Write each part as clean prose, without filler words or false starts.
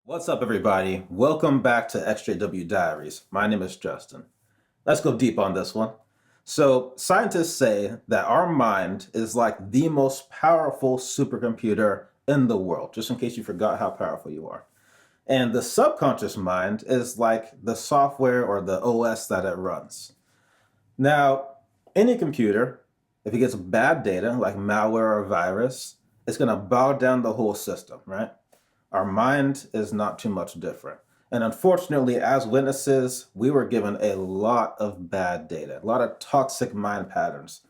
What's up, everybody? Welcome back to XJW Diaries. My name is Justin. Let's go deep on this one. So, scientists say that our mind is like the most powerful supercomputer in the world, just in case you forgot how powerful you are. And the subconscious mind is like the software or the OS that it runs. Now, any computer, if it gets bad data like malware or virus, it's going to bow down the whole system, right? Our mind is not too much different. And unfortunately, as witnesses, we were given a lot of bad data, a lot of toxic mind patterns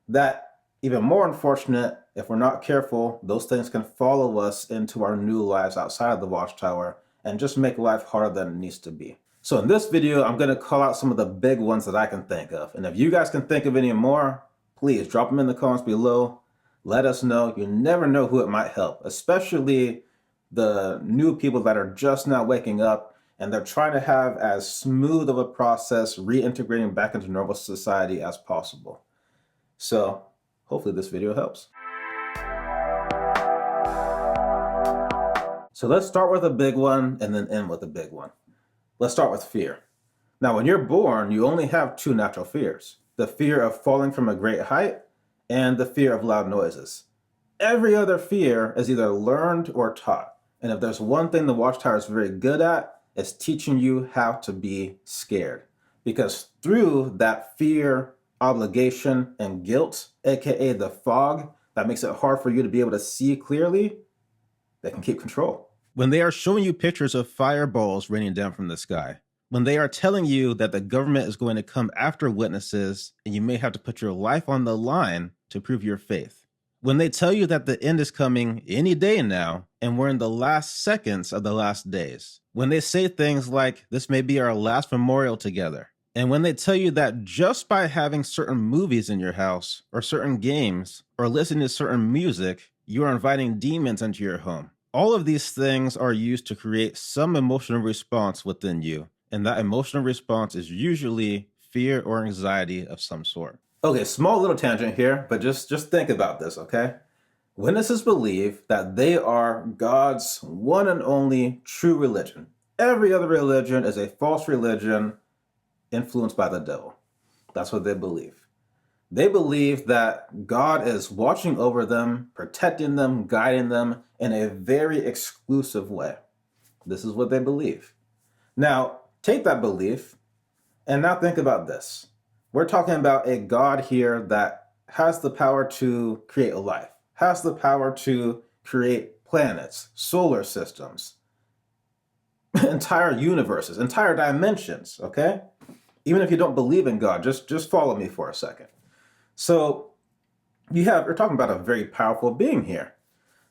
that, even more unfortunate, if we're not careful, those things can follow us into our new lives outside of the watchtower and just make life harder than it needs to be. So in this video, I'm going to call out some of the big ones that I can think of. And if you guys can think of any more, please drop them in the comments below. Let us know. You never know who it might help, especially the new people that are just now waking up and they're trying to have as smooth of a process reintegrating back into normal society as possible. So hopefully this video helps. So let's start with a big one and then end with a big one. Let's start with fear. Now, when you're born, you only have two natural fears: the fear of falling from a great height and the fear of loud noises. Every other fear is either learned or taught. And if there's one thing the Watchtower is very good at, it's teaching you how to be scared. Because through that fear, obligation, and guilt, aka the fog that makes it hard for you to be able to see clearly, they can keep control. When they are showing you pictures of fireballs raining down from the sky, when they are telling you that the government is going to come after witnesses and you may have to put your life on the line to prove your faith, when they tell you that the end is coming any day now, and we're in the last seconds of the last days, when they say things like, this may be our last memorial together, and when they tell you that just by having certain movies in your house, or certain games, or listening to certain music, you are inviting demons into your home. All of these things are used to create some emotional response within you, and that emotional response is usually fear or anxiety of some sort. Okay, small little tangent here, but just think about this, okay? Witnesses believe that they are God's one and only true religion. Every other religion is a false religion influenced by the devil. That's what they believe. They believe that God is watching over them, protecting them, guiding them in a very exclusive way. This is what they believe. Now, take that belief and now think about this. We're talking about a God here that has the power to create a life, has the power to create planets, solar systems, entire universes, entire dimensions, okay? Even if you don't believe in God, just follow me for a second. So you're talking about a very powerful being here.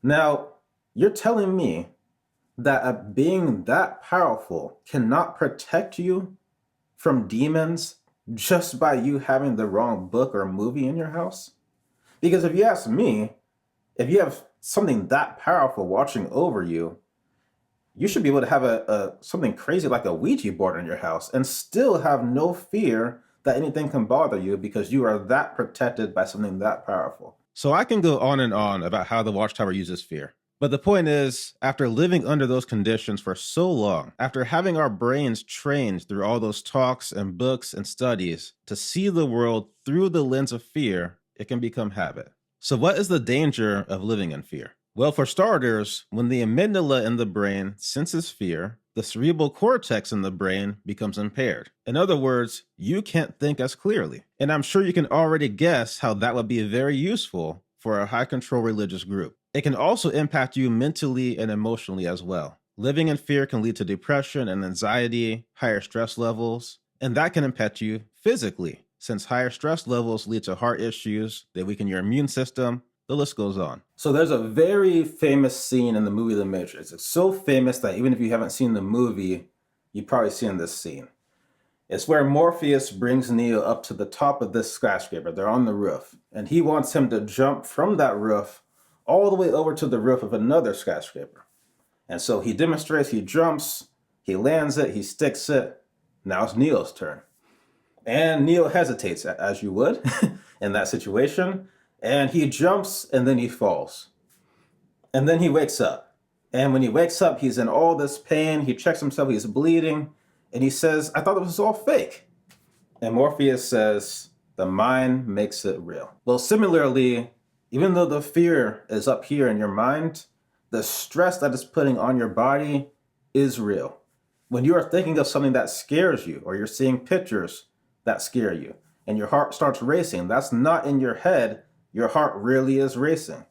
Now, you're telling me that a being that powerful cannot protect you from demons just by you having the wrong book or movie in your house? Because if you ask me, if you have something that powerful watching over you, you should be able to have something crazy like a Ouija board in your house and still have no fear that anything can bother you because you are that protected by something that powerful. So I can go on and on about how the Watchtower uses fear. But the point is, after living under those conditions for so long, after having our brains trained through all those talks and books and studies to see the world through the lens of fear, it can become habit. So what is the danger of living in fear? Well, for starters, when the amygdala in the brain senses fear, the cerebral cortex in the brain becomes impaired. In other words, you can't think as clearly. And I'm sure you can already guess how that would be very useful for a high control religious group. It can also impact you mentally and emotionally as well. Living in fear can lead to depression and anxiety, higher stress levels, and that can impact you physically, since higher stress levels lead to heart issues, they weaken your immune system, the list goes on. So there's a very famous scene in the movie The Matrix. It's so famous that even if you haven't seen the movie, you've probably seen this scene. It's where Morpheus brings Neo up to the top of this skyscraper. They're on the roof, and he wants him to jump from that roof all the way over to the roof of another skyscraper. And so he demonstrates, he jumps, he lands it, he sticks it. Now it's Neo's turn. And Neo hesitates, as you would in that situation. And he jumps and then he falls. And then he wakes up. And when he wakes up, he's in all this pain. He checks himself, he's bleeding. And he says, I thought it was all fake. And Morpheus says, the mind makes it real. Well, similarly, even though the fear is up here in your mind, the stress that it's putting on your body is real. When you are thinking of something that scares you, or you're seeing pictures that scare you, and your heart starts racing, that's not in your head. Your heart really is racing.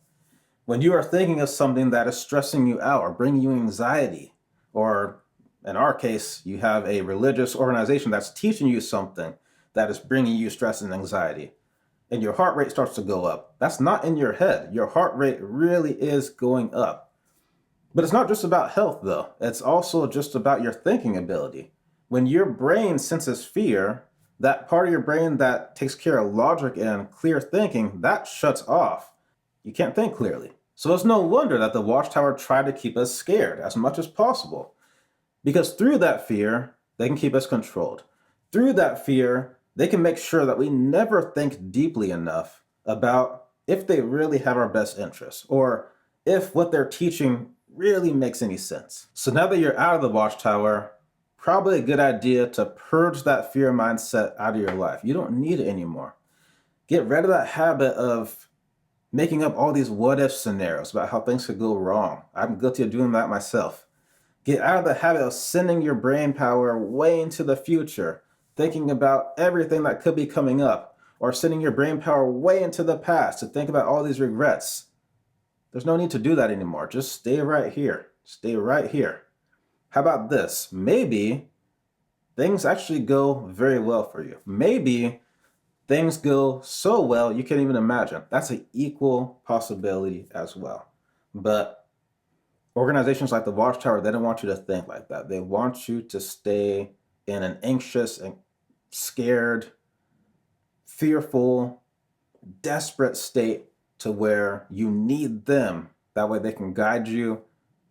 When you are thinking of something that is stressing you out or bringing you anxiety, or in our case, you have a religious organization that's teaching you something that is bringing you stress and anxiety, and your heart rate starts to go up, that's not in your head. Your heart rate really is going up. But it's not just about health, though. It's also just about your thinking ability. When your brain senses fear, that part of your brain that takes care of logic and clear thinking, that shuts off. You can't think clearly. So it's no wonder that the Watchtower tried to keep us scared as much as possible. Because through that fear, they can keep us controlled. Through that fear, they can make sure that we never think deeply enough about if they really have our best interests, or if what they're teaching really makes any sense. So now that you're out of the Watchtower, probably a good idea to purge that fear mindset out of your life. You don't need it anymore. Get rid of that habit of making up all these what-if scenarios about how things could go wrong. I'm guilty of doing that myself. Get out of the habit of sending your brain power way into the future, thinking about everything that could be coming up, or sending your brain power way into the past to think about all these regrets. There's no need to do that anymore. Just stay right here. Stay right here. How about this? Maybe things actually go very well for you. Maybe things go so well you can't even imagine. That's an equal possibility as well. But organizations like the Watchtower, they don't want you to think like that. They want you to stay in an anxious and scared, fearful, desperate state to where you need them. That way they can guide you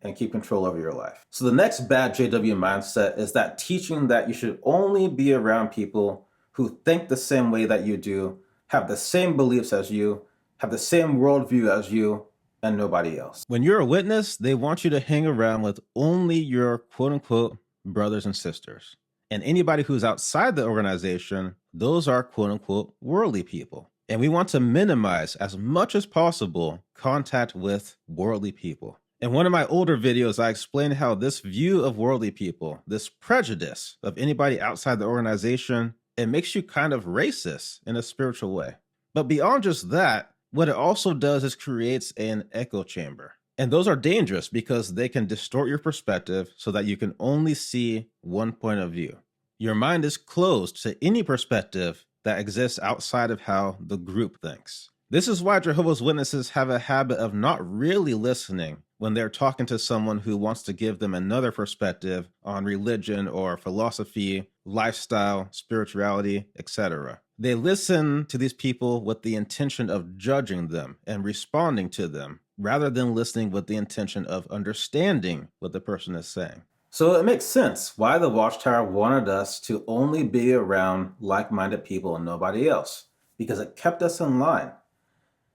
and keep control over your life. So the next bad JW mindset is that teaching that you should only be around people who think the same way that you do, have the same beliefs as you, have the same worldview as you, and nobody else. When you're a witness, they want you to hang around with only your quote-unquote brothers and sisters. And anybody who's outside the organization, those are quote-unquote worldly people. And we want to minimize as much as possible contact with worldly people. In one of my older videos, I explained how this view of worldly people, this prejudice of anybody outside the organization, it makes you kind of racist in a spiritual way. But beyond just that, what it also does is creates an echo chamber. And those are dangerous because they can distort your perspective so that you can only see one point of view. Your mind is closed to any perspective that exists outside of how the group thinks. This is why Jehovah's Witnesses have a habit of not really listening when they're talking to someone who wants to give them another perspective on religion or philosophy, lifestyle, spirituality, etc. They listen to these people with the intention of judging them and responding to them, rather than listening with the intention of understanding what the person is saying. So it makes sense why the Watchtower wanted us to only be around like-minded people and nobody else, because it kept us in line.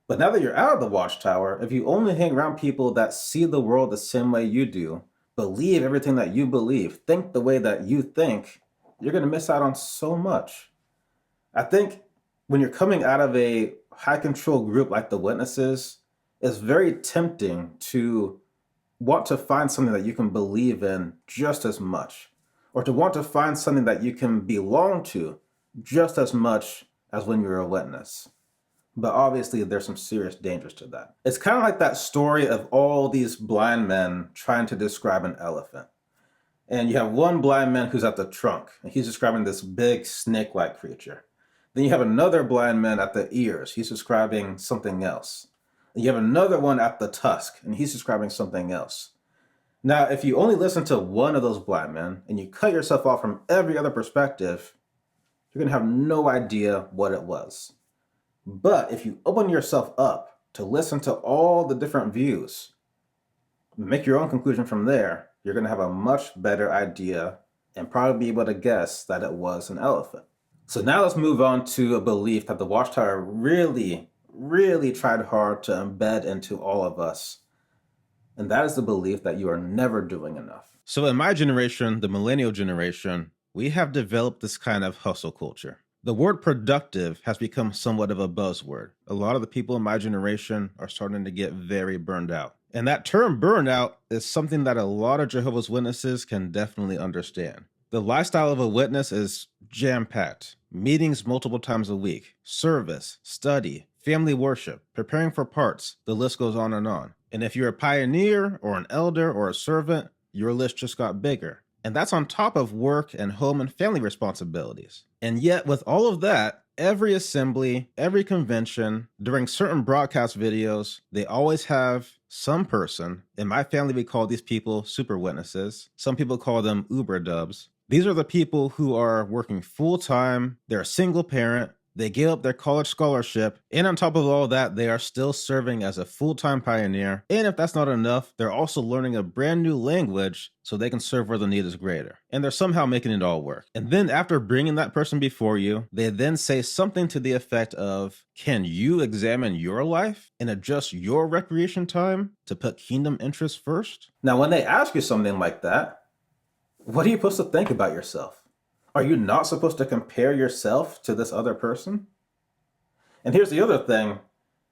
But now that you're out of the Watchtower, if you only hang around people that see the world the same way you do, believe everything that you believe, think the way that you think, you're going to miss out on so much. I think when you're coming out of a high-control group like the Witnesses, it's very tempting to want to find something that you can believe in just as much, or to want to find something that you can belong to just as much as when you're a witness. But obviously there's some serious dangers to that. It's kind of like that story of all these blind men trying to describe an elephant. And you have one blind man who's at the trunk, and he's describing this big snake-like creature. Then you have another blind man at the ears. He's describing something else. You have another one at the tusk, and he's describing something else. Now, if you only listen to one of those blind men, and you cut yourself off from every other perspective, you're going to have no idea what it was. But if you open yourself up to listen to all the different views, make your own conclusion from there, you're going to have a much better idea and probably be able to guess that it was an elephant. So now let's move on to a belief that the Watchtower really tried hard to embed into all of us. And that is the belief that you are never doing enough. So in my generation, the millennial generation, we have developed this kind of hustle culture. The word productive has become somewhat of a buzzword. A lot of the people in my generation are starting to get very burned out. And that term burnout is something that a lot of Jehovah's Witnesses can definitely understand. The lifestyle of a witness is jam-packed. Meetings multiple times a week, service, study, family worship, preparing for parts, the list goes on. And if you're a pioneer or an elder or a servant, your list just got bigger. And that's on top of work and home and family responsibilities. And yet with all of that, every assembly, every convention, during certain broadcast videos, they always have some person. In my family, we call these people super witnesses. Some people call them Uber dubs. These are the people who are working full-time, they're a single parent, they gave up their college scholarship, and on top of all that, they are still serving as a full-time pioneer. And if that's not enough, they're also learning a brand new language so they can serve where the need is greater. And they're somehow making it all work. And then after bringing that person before you, they then say something to the effect of, can you examine your life and adjust your recreation time to put kingdom interests first? Now, when they ask you something like that, what are you supposed to think about yourself? Are you not supposed to compare yourself to this other person? And here's the other thing.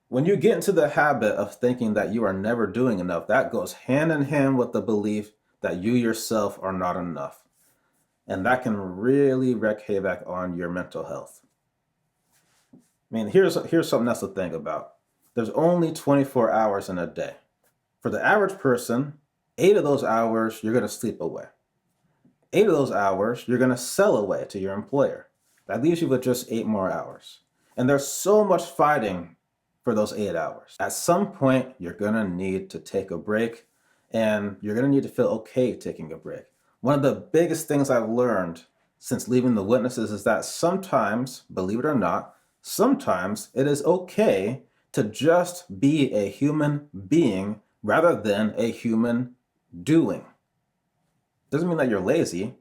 When you get into the habit of thinking that you are never doing enough, that goes hand in hand with the belief that you yourself are not enough. And that can really wreak havoc on your mental health. I mean, here's something else to think about. There's only 24 hours in a day. For the average person, 8 of those hours, you're going to sleep away. 8 of those hours, you're going to sell away to your employer. That leaves you with just 8 more hours. And there's so much fighting for those 8 hours. At some point, you're going to need to take a break, and you're going to need to feel okay taking a break. One of the biggest things I've learned since leaving the Witnesses is that sometimes, believe it or not, sometimes it is okay to just be a human being rather than a human doing. Doesn't mean that you're lazy.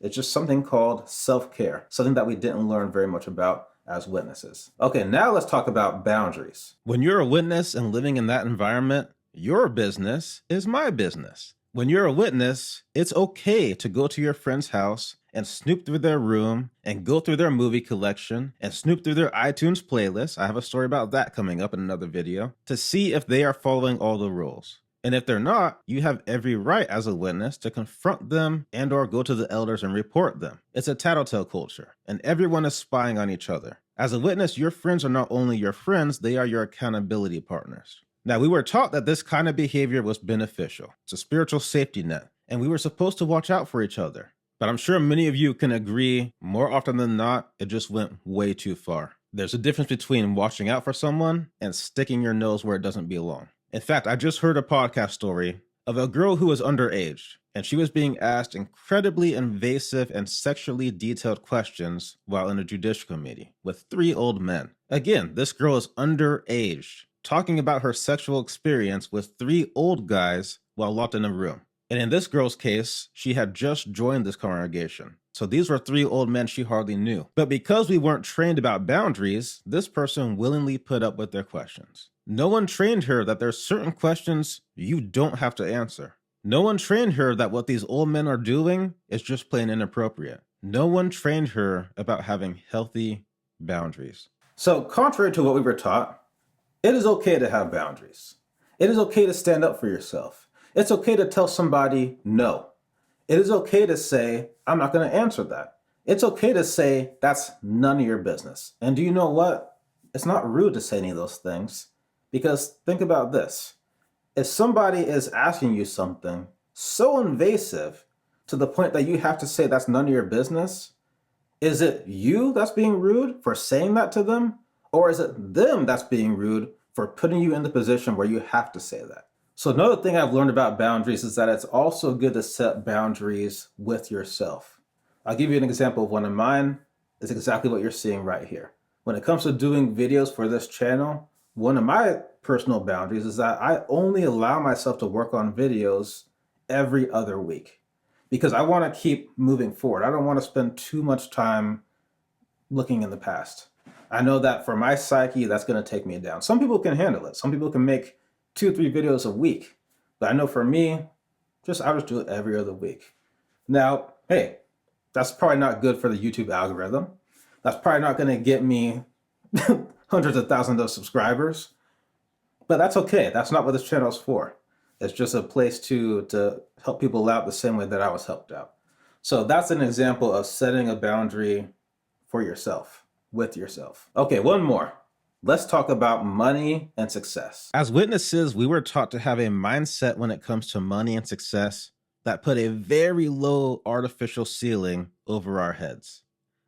It's just something called self-care, something that we didn't learn very much about as witnesses. Okay, now let's talk about boundaries. When you're a witness and living in that environment, your business is my business. When you're a witness, it's okay to go to your friend's house and snoop through their room and go through their movie collection and snoop through their iTunes playlist. I have a story about that coming up in another video to see if they are following all the rules. And if they're not, you have every right as a witness to confront them and or go to the elders and report them. It's a tattletale culture, and everyone is spying on each other. As a witness, your friends are not only your friends, they are your accountability partners. Now, we were taught that this kind of behavior was beneficial. It's a spiritual safety net, and we were supposed to watch out for each other. But I'm sure many of you can agree, more often than not, it just went way too far. There's a difference between watching out for someone and sticking your nose where it doesn't belong. In fact, I just heard a podcast story of a girl who was underage, and she was being asked incredibly invasive and sexually detailed questions while in a judicial committee with 3 old men. Again, this girl is underage, talking about her sexual experience with 3 old guys while locked in a room. And in this girl's case, she had just joined this congregation. So these were 3 old men she hardly knew. But because we weren't trained about boundaries, this person willingly put up with their questions. No one trained her that there's certain questions you don't have to answer. No one trained her that what these old men are doing is just plain inappropriate. No one trained her about having healthy boundaries. So contrary to what we were taught, it is okay to have boundaries. It is okay to stand up for yourself. It's okay to tell somebody no. It is okay to say, I'm not going to answer that. It's okay to say, that's none of your business. And do you know what? It's not rude to say any of those things. Because think about this. If somebody is asking you something so invasive to the point that you have to say that's none of your business, is it you that's being rude for saying that to them? Or is it them that's being rude for putting you in the position where you have to say that? So another thing I've learned about boundaries is that it's also good to set boundaries with yourself. I'll give you an example of one of mine. It's exactly what you're seeing right here. When it comes to doing videos for this channel, one of my personal boundaries is that I only allow myself to work on videos every other week because I want to keep moving forward. I don't want to spend too much time looking in the past. I know that for my psyche, that's going to take me down. Some people can handle it. Some people can make 2 or 3 videos a week. But I know for me, I'll just do it every other week. Now, hey, that's probably not good for the YouTube algorithm. That's probably not going to get me hundreds of thousands of subscribers, but that's okay. That's not what this channel is for. It's just a place to help people out the same way that I was helped out. So that's an example of setting a boundary for yourself, with yourself. Okay, one more. Let's talk about money and success. As witnesses, we were taught to have a mindset when it comes to money and success that put a very low artificial ceiling over our heads.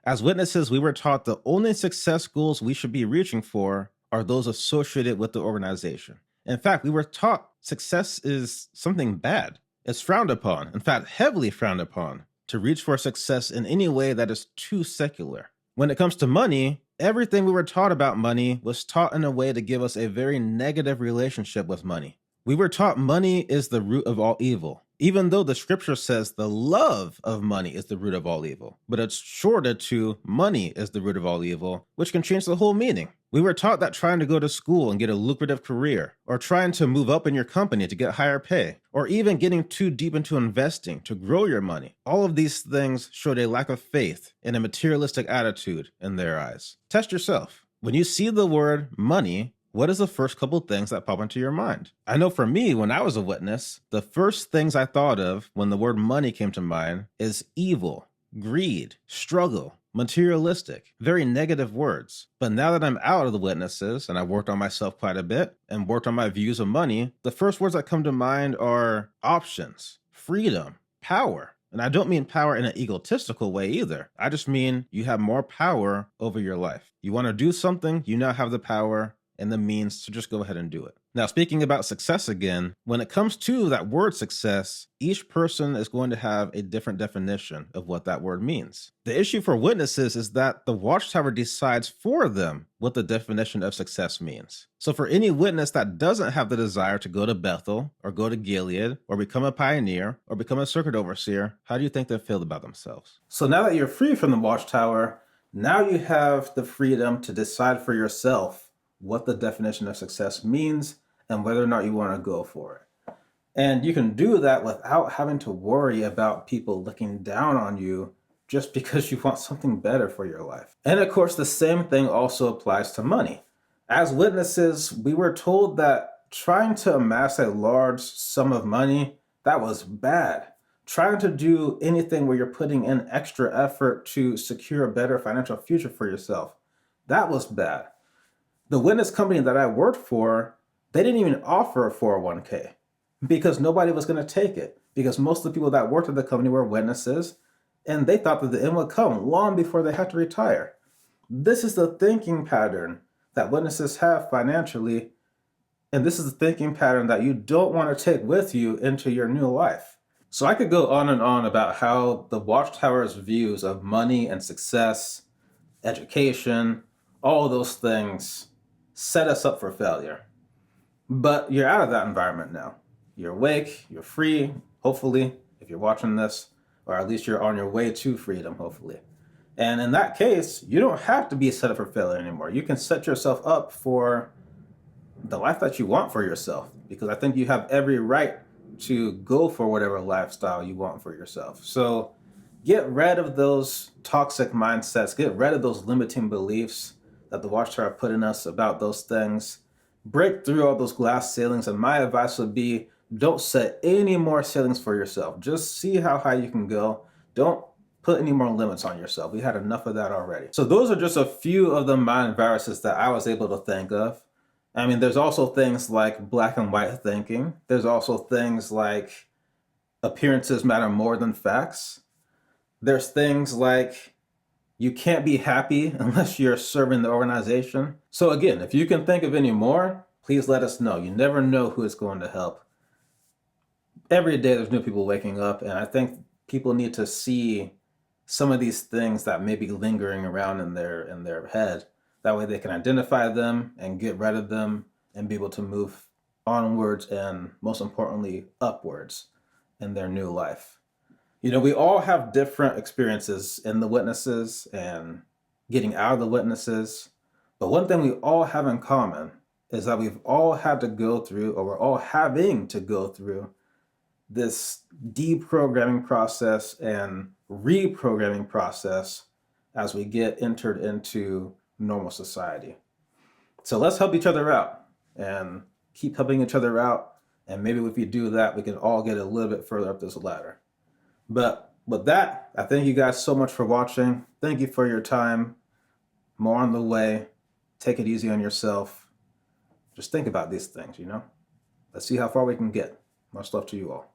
As witnesses, we were taught the only success goals we should be reaching for are those associated with the organization. In fact, we were taught success is something bad. It's frowned upon, in fact, heavily frowned upon, to reach for success in any way that is too secular. When it comes to money, everything we were taught about money was taught in a way to give us a very negative relationship with money. We were taught money is the root of all evil, even though the scripture says the love of money is the root of all evil. But it's shorted to money is the root of all evil, which can change the whole meaning. We were taught that trying to go to school and get a lucrative career, or trying to move up in your company to get higher pay, or even getting too deep into investing to grow your money, all of these things showed a lack of faith and a materialistic attitude in their eyes. Test yourself. When you see the word money, what is the first couple things that pop into your mind? I know for me, when I was a witness, the first things I thought of when the word money came to mind is evil, greed, struggle, materialistic, very negative words. But now that I'm out of the witnesses and I've worked on myself quite a bit and worked on my views of money, the first words that come to mind are options, freedom, power. And I don't mean power in an egotistical way either. I just mean you have more power over your life. You want to do something, you now have the power and the means to just go ahead and do it. Now, speaking about success again, when it comes to that word success, each person is going to have a different definition of what that word means. The issue for witnesses is that the Watchtower decides for them what the definition of success means. So for any witness that doesn't have the desire to go to Bethel or go to Gilead or become a pioneer or become a circuit overseer, how do you think they feel about themselves? So now that you're free from the Watchtower, now you have the freedom to decide for yourself what the definition of success means and whether or not you want to go for it. And you can do that without having to worry about people looking down on you just because you want something better for your life. And of course, the same thing also applies to money. As witnesses, we were told that trying to amass a large sum of money, that was bad. Trying to do anything where you're putting in extra effort to secure a better financial future for yourself, that was bad. The witness company that I worked for, they didn't even offer a 401k because nobody was going to take it, because most of the people that worked at the company were witnesses and they thought that the end would come long before they had to retire. This is the thinking pattern that witnesses have financially, and this is the thinking pattern that you don't want to take with you into your new life. So I could go on and on about how the Watchtower's views of money and success, education, all those things set us up for failure. But you're out of that environment now. You're awake, you're free, hopefully, if you're watching this, or at least you're on your way to freedom, hopefully. And in that case, you don't have to be set up for failure anymore. You can set yourself up for the life that you want for yourself, because I think you have every right to go for whatever lifestyle you want for yourself. So get rid of those toxic mindsets, get rid of those limiting beliefs that the Watchtower put in us about those things. Break through all those glass ceilings, and my advice would be, don't set any more ceilings for yourself. Just see how high you can go. Don't put any more limits on yourself. We had enough of that already. So those are just a few of the mind viruses that I was able to think of. I mean, there's also things like black and white thinking. There's also things like appearances matter more than facts. There's things like you can't be happy unless you're serving the organization. So again, if you can think of any more, please let us know. You never know who is going to help. Every day there's new people waking up, and I think people need to see some of these things that may be lingering around in their head. That way they can identify them and get rid of them and be able to move onwards and, most importantly, upwards in their new life. You know, we all have different experiences in the witnesses and getting out of the witnesses, but one thing we all have in common is that we've all had to go through, or we're all having to go through, this deprogramming process and reprogramming process as we get entered into normal society. So let's help each other out and keep helping each other out. And maybe if we do that, we can all get a little bit further up this ladder. But with that, I thank you guys so much for watching. Thank you for your time. More on the way. Take it easy on yourself. Just think about these things, Let's see how far we can get. Much love to you all.